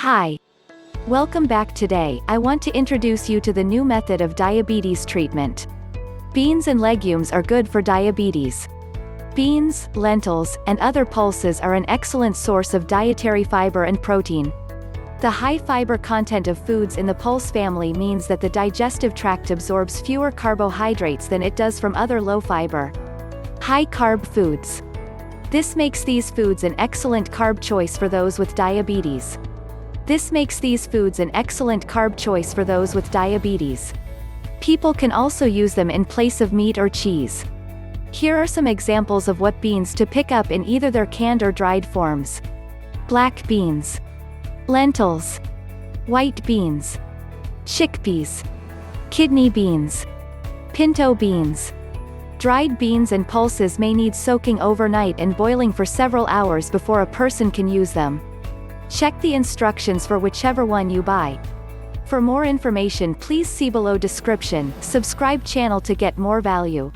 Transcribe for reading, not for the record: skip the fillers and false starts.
Hi. Welcome back. Today, I want to introduce you to the new method of diabetes treatment. Beans and legumes are good for diabetes. Beans, lentils, and other pulses are an excellent source of dietary fiber and protein. The high fiber content of foods in the pulse family means that the digestive tract absorbs fewer carbohydrates than it does from other low-fiber, high-carb foods. This makes these foods an excellent carb choice for those with diabetes. People can also use them in place of meat or cheese. Here are some examples of what beans to pick up in either their canned or dried forms. Black beans, lentils, white beans, chickpeas, kidney beans, pinto beans. Dried beans and pulses may need soaking overnight and boiling for several hours before a person can use them. Check the instructions for whichever one you buy. For more information, please see below description. Subscribe channel to get more value.